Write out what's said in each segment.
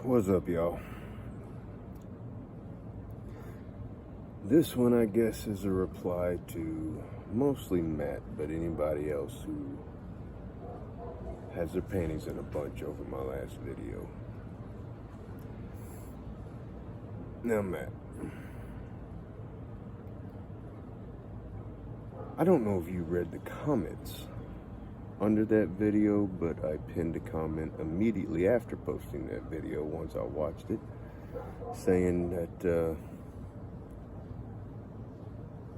What's up, y'all? This one, I guess, is a reply to mostly Matt, but anybody else who has their panties in a bunch over my last video. Now, Matt, I don't know if you read the comments under that video, but I pinned a comment immediately after posting that video once I watched it, saying that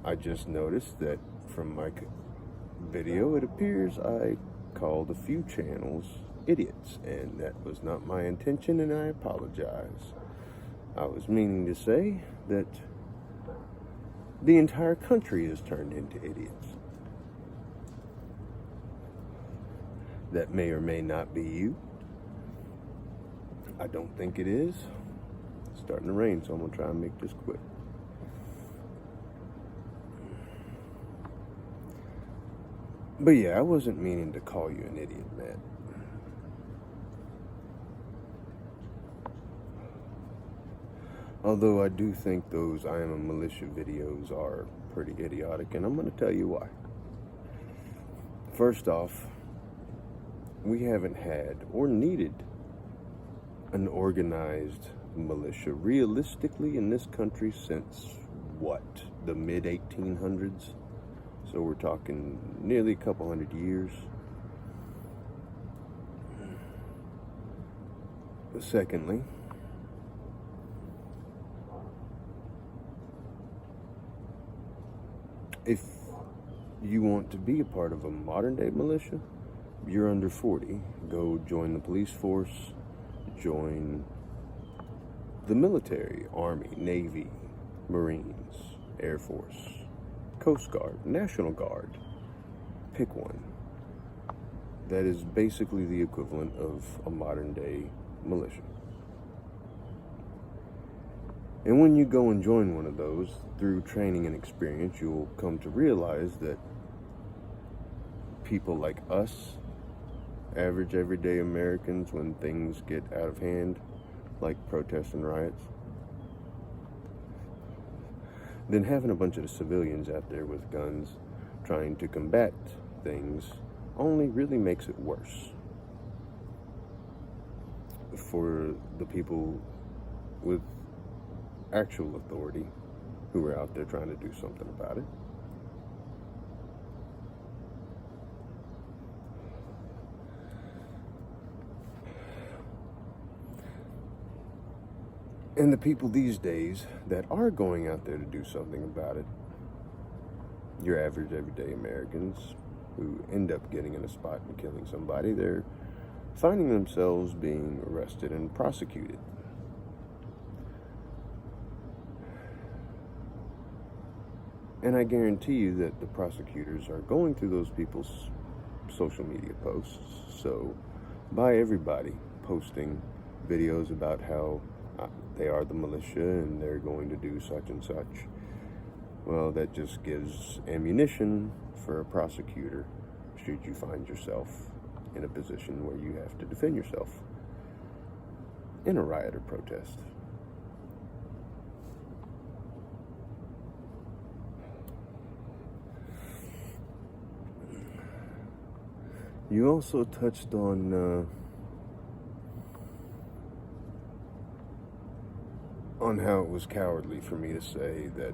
I just noticed that from my video it appears I called a few channels idiots, and that was not my intention, and I apologize. I was meaning to say that the entire country is turned into idiots. That may or may not be you. I don't think it is. It's starting to rain, so I'm going to try and make this quick. But yeah, I wasn't meaning to call you an idiot, Matt. Although I do think those I Am a Militia videos are pretty idiotic, and I'm going to tell you why. First off, we haven't had or needed an organized militia realistically in this country since, what, the mid-1800s? So we're talking nearly a couple hundred years. Secondly, if you want to be a part of a modern-day militia, you're under 40. Go join the police force, join the military, Army, Navy, Marines, Air Force, Coast Guard, National Guard. Pick one. That is basically the equivalent of a modern-day militia. And when you go and join one of those, through training and experience, you'll come to realize that people like us, average everyday Americans, when things get out of hand, like protests and riots, then having a bunch of civilians out there with guns trying to combat things only really makes it worse for the people with actual authority who are out there trying to do something about it. And the people these days that are going out there to do something about it, your average everyday Americans who end up getting in a spot and killing somebody, they're finding themselves being arrested and prosecuted. And I guarantee you that the prosecutors are going through those people's social media posts. So by everybody posting videos about how they are the militia and they're going to do such and such, well, that just gives ammunition for a prosecutor should you find yourself in a position where you have to defend yourself in a riot or protest. You also touched on how it was cowardly for me to say that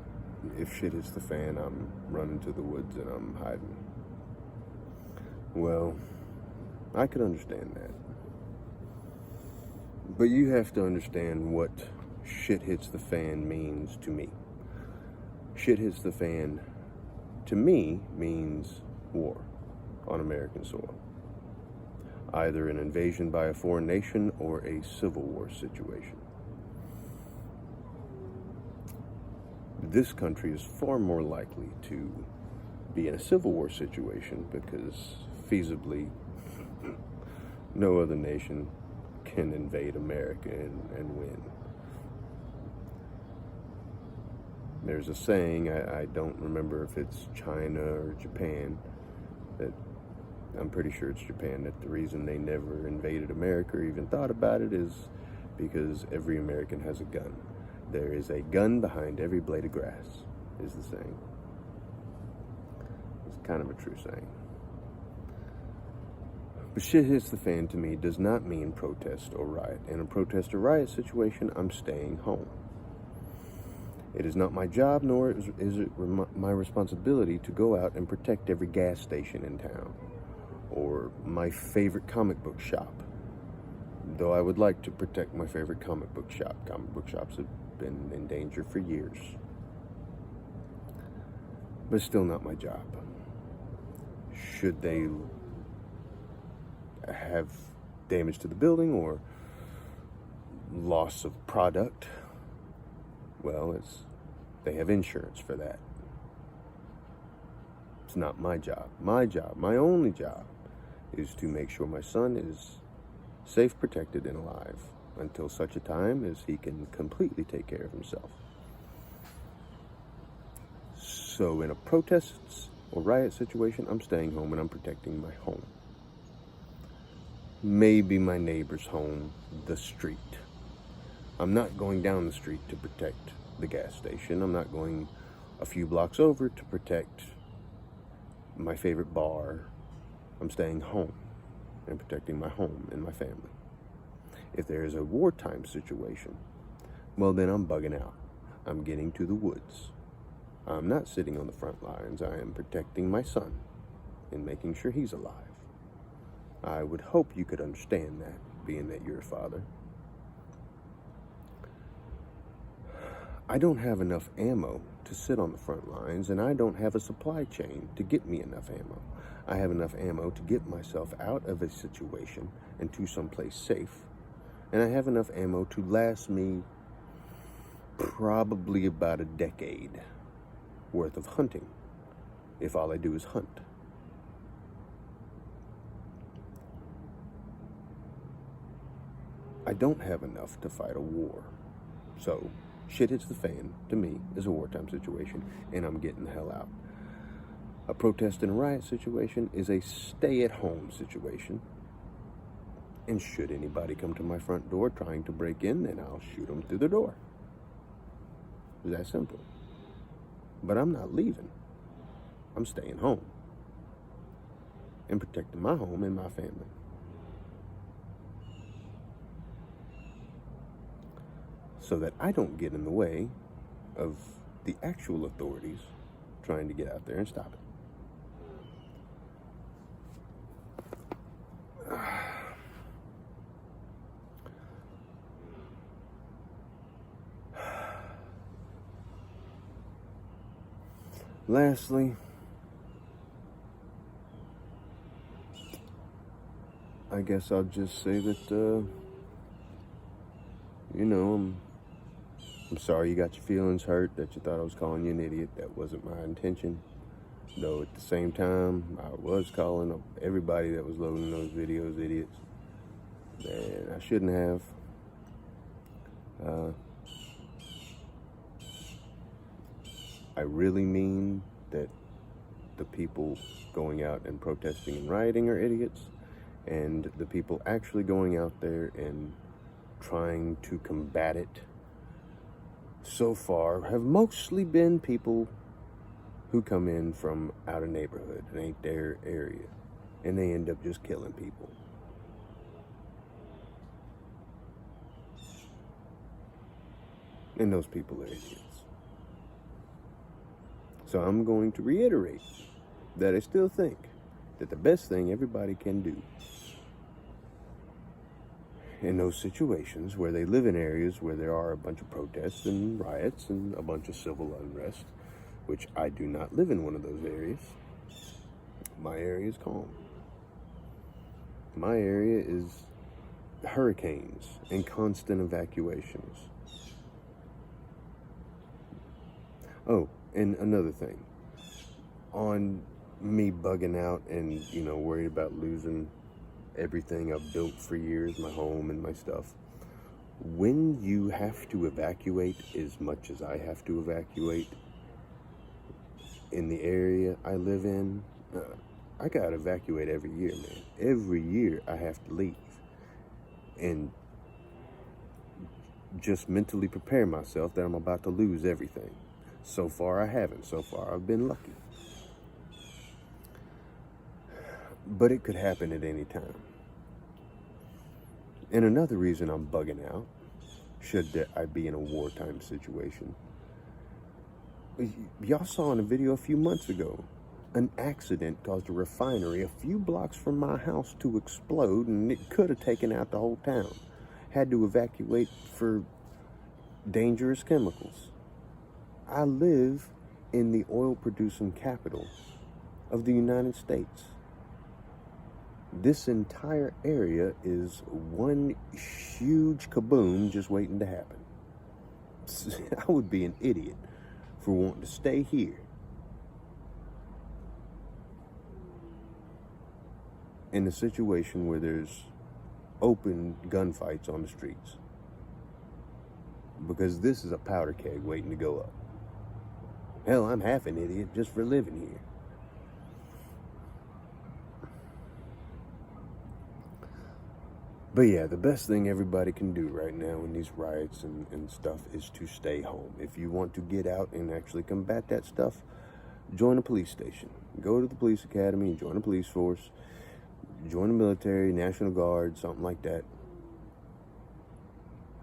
if shit hits the fan, I'm running to the woods and I'm hiding. Well, I could understand that. But you have to understand what shit hits the fan means to me. Shit hits the fan, to me, means war on American soil. Either an invasion by a foreign nation or a civil war situation. This country is far more likely to be in a civil war situation because feasibly no other nation can invade America and win. There's a saying, I don't remember if it's China or Japan, that I'm pretty sure it's Japan, that the reason they never invaded America or even thought about it is because every American has a gun. There is a gun behind every blade of grass, is the saying. It's kind of a true saying. But shit hits the fan to me does not mean protest or riot. In a protest or riot situation, I'm staying home. It is not my job, nor is it my responsibility to go out and protect every gas station in town, or my favorite comic book shop. Though I would like to protect my favorite comic book shop. Comic book shops have been in danger for years. But it's still not my job. Should they have damage to the building or loss of product, well, they have insurance for that. It's not my job. My job, my only job, is to make sure my son is safe, protected, and alive until such a time as he can completely take care of himself. So in a protest or riot situation, I'm staying home and I'm protecting my home. Maybe my neighbor's home, the street. I'm not going down the street to protect the gas station. I'm not going a few blocks over to protect my favorite bar. I'm staying home and protecting my home and my family. If there is a wartime situation, well, then I'm bugging out. I'm getting to the woods. I'm not sitting on the front lines. I am protecting my son and making sure he's alive. I would hope you could understand that, being that you're a father. I don't have enough ammo to sit on the front lines, and I don't have a supply chain to get me enough ammo. I have enough ammo to get myself out of a situation and to someplace safe. And I have enough ammo to last me probably about a decade worth of hunting, if all I do is hunt. I don't have enough to fight a war. So, shit hits the fan, to me, is a wartime situation, and I'm getting the hell out. A protest and a riot situation is a stay-at-home situation. And should anybody come to my front door trying to break in, then I'll shoot them through the door. It's that simple. But I'm not leaving. I'm staying home and protecting my home and my family. So that I don't get in the way of the actual authorities trying to get out there and stop it. Lastly, I guess I'll just say that, I'm sorry you got your feelings hurt, that you thought I was calling you an idiot. That wasn't my intention. Though at the same time, I was calling everybody that was loading those videos idiots. And I shouldn't have. I really mean that the people going out and protesting and rioting are idiots, and the people actually going out there and trying to combat it so far have mostly been people who come in from out of neighborhood. It ain't their area, and they end up just killing people. And those people are idiots. So I'm going to reiterate that I still think that the best thing everybody can do in those situations where they live in areas where there are a bunch of protests and riots and a bunch of civil unrest, which I do not live in one of those areas. My area is calm. My area is hurricanes and constant evacuations. Oh, and another thing, on me bugging out and, worried about losing everything I've built for years, my home and my stuff, when you have to evacuate as much as I have to evacuate in the area I live in, I gotta evacuate every year, man. Every year I have to leave. And just mentally prepare myself that I'm about to lose everything. So far, I haven't. So far, I've been lucky. But it could happen at any time. And another reason I'm bugging out, should I be in a wartime situation, y'all saw in a video a few months ago, an accident caused a refinery a few blocks from my house to explode, and it could have taken out the whole town. Had to evacuate for dangerous chemicals. I live in the oil-producing capital of the United States. This entire area is one huge kaboom just waiting to happen. I would be an idiot for wanting to stay here in a situation where there's open gunfights on the streets, because this is a powder keg waiting to go up. Hell, I'm half an idiot just for living here. But yeah, the best thing everybody can do right now in these riots and stuff is to stay home. If you want to get out and actually combat that stuff, join a police station. Go to the police academy and join a police force. Join the military, National Guard, something like that.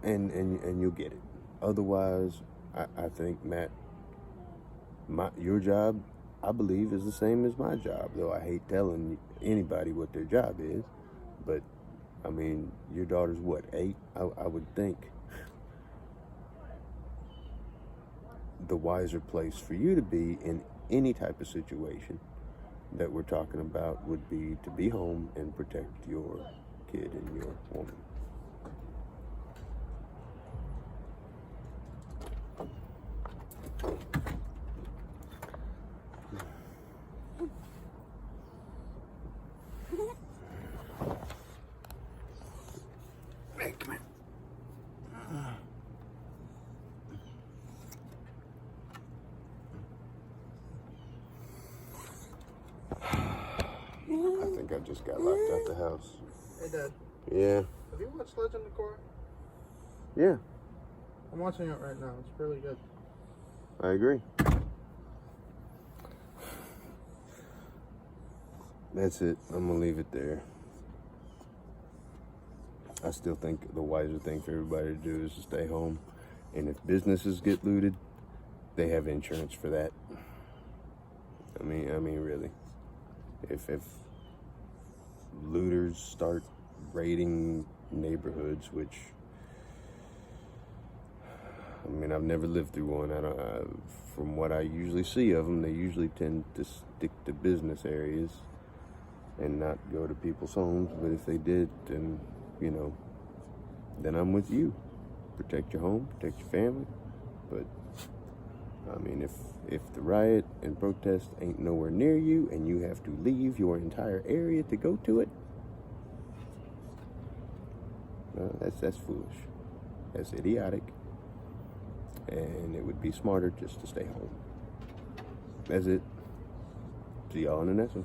And you'll get it. Otherwise, I think, Matt, your job, I believe, is the same as my job. Though I hate telling anybody what their job is. But I mean, your daughter's what, 8? I would think the wiser place for you to be in any type of situation that we're talking about would be to be home and protect your kid and your woman. Hey, come here. I think I just got locked out the house. Hey, Dad. Yeah. Have you watched Legend of Korra? Yeah. I'm watching it right now. It's really good. I agree. That's it. I'm gonna leave it there. I still think the wiser thing for everybody to do is to stay home. And if businesses get looted, they have insurance for that. I mean, really. If looters start raiding neighborhoods, which, I mean, I've never lived through one. From what I usually see of them, they usually tend to stick to business areas and not go to people's homes. But if they did, then, you know, then I'm with you. Protect your home, protect your family. But, I mean, if the riot and protest ain't nowhere near you and you have to leave your entire area to go to it, that's foolish. That's idiotic. And it would be smarter just to stay home. That's it. See y'all in the next one.